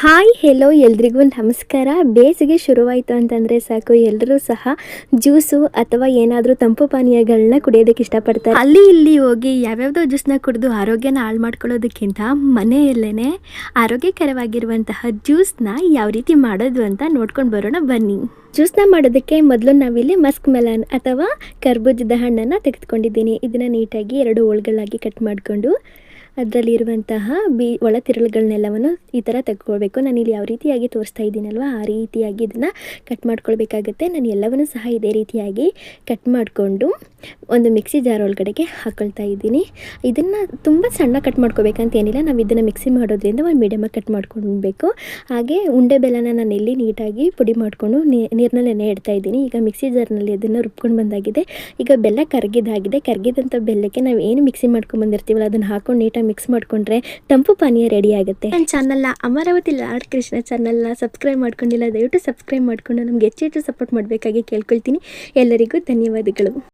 Hi hello ಎಲ್ರಿಗೂ ನಮಸ್ಕಾರ. ಬೇಸಿಗೆ ಶುರುವಾಯಿತು ಅಂತಂದರೆ ಸಾಕು, ಎಲ್ಲರೂ ಸಹ ಜ್ಯೂಸು ಅಥವಾ ಏನಾದರೂ ತಂಪು ಪಾನೀಯಗಳನ್ನ ಕುಡಿಯೋದಕ್ಕೆ ಇಷ್ಟಪಡ್ತಾರೆ. ಅಲ್ಲಿ ಇಲ್ಲಿ ಹೋಗಿ ಯಾವ್ಯಾವುದೋ ಜ್ಯೂಸ್ನ ಕುಡಿದು ಆರೋಗ್ಯನ ಹಾಳು ಮಾಡ್ಕೊಳ್ಳೋದಕ್ಕಿಂತ ಮನೆಯಲ್ಲೇ ಆರೋಗ್ಯಕರವಾಗಿರುವಂತಹ ಜ್ಯೂಸ್ನ ಯಾವ ರೀತಿ ಮಾಡೋದು ಅಂತ ನೋಡ್ಕೊಂಡು ಬರೋಣ ಬನ್ನಿ. ಜ್ಯೂಸ್ನ ಮಾಡೋದಕ್ಕೆ ಮೊದಲು ನಾವಿಲ್ಲಿ ಮಸ್ಕ್ ಮೆಲನ್ ಅಥವಾ ಕರ್ಬೂಜದ ಹಣ್ಣನ್ನು ತೆಗೆದುಕೊಂಡಿದ್ದೀನಿ. ಇದನ್ನು ನೀಟಾಗಿ 2 ಹೋಳುಗಳಾಗಿ ಕಟ್ ಮಾಡಿಕೊಂಡು ಅದರಲ್ಲಿರುವಂತಹ ಒಳ ತಿರುಳುಗಳನ್ನೆಲ್ಲವನ್ನು ಈ ಥರ ತೆಗೆದುಕೊಳ್ಬೇಕು. ನಾನಿಲ್ಲಿ ಯಾವ ರೀತಿಯಾಗಿ ತೋರಿಸ್ತಾ ಇದ್ದೀನಲ್ವ ಆ ರೀತಿಯಾಗಿ ಇದನ್ನು ಕಟ್ ಮಾಡ್ಕೊಳ್ಬೇಕಾಗತ್ತೆ. ನಾನು ಎಲ್ಲವನ್ನೂ ಸಹ ಇದೇ ರೀತಿಯಾಗಿ ಕಟ್ ಮಾಡಿಕೊಂಡು ಒಂದು ಮಿಕ್ಸಿ ಜಾರ್ ಒಳಗಡೆಗೆ ಹಾಕ್ಕೊಳ್ತಾ ಇದ್ದೀನಿ. ಇದನ್ನು ತುಂಬ ಸಣ್ಣ ಕಟ್ ಮಾಡ್ಕೋಬೇಕಂತ ಏನಿಲ್ಲ, ನಾವು ಇದನ್ನು ಮಿಕ್ಸಿ ಮಾಡೋದ್ರಿಂದ ಒಂದು ಮೀಡಿಯಮಾಗಿ ಕಟ್ ಮಾಡ್ಕೊಳ್ಬೇಕು. ಹಾಗೆ ಉಂಡೆ ಬೆಲ್ಲನ ನಾನು ಇಲ್ಲಿ ನೀಟಾಗಿ ಪುಡಿ ಮಾಡಿಕೊಂಡು ನೀರಿನಲ್ಲಿ ನೆನೆ ಇಡ್ತಾ ಇದ್ದೀನಿ. ಈಗ ಮಿಕ್ಸಿ ಜಾರ್ನಲ್ಲಿ ಅದನ್ನು ರುಬ್ಕೊಂಡು ಬಂದಾಗಿದೆ. ಈಗ ಬೆಲ್ಲ ಕರಗಿದಂಥ ಬೆಲ್ಲಕ್ಕೆ ನಾವು ಏನು ಮಿಕ್ಸಿ ಮಾಡ್ಕೊಂಡು ಬಂದಿರ್ತೀವಲ್ಲ ಅದನ್ನು ಹಾಕೊಂಡು ನೀಟಾಗಿ ಮಿಕ್ಸ್ ಮಾಡಿಕೊಂಡ್ರೆ ತಂಪು ಪಾನೀಯ ರೆಡಿ ಆಗುತ್ತೆ. ನನ್ನ ಚಾನಲ್ನ ಅಮರಾವತಿ ಲಾರ್ಡ್ ಕೃಷ್ಣ ಚಾನಲ್ನ ಸಬ್ಸ್ಕ್ರೈಬ್ ಮಾಡ್ಕೊಂಡಿಲ್ಲ, ದಯವಿಟ್ಟು ಸಬ್ಸ್ಕ್ರೈಬ್ ಮಾಡಿಕೊಂಡು ನಮ್ಗೆ ಹೆಚ್ಚು ಸಪೋರ್ಟ್ ಮಾಡಬೇಕಾಗಿ ಕೇಳ್ಕೊಳ್ತೀನಿ. ಎಲ್ಲರಿಗೂ ಧನ್ಯವಾದಗಳು.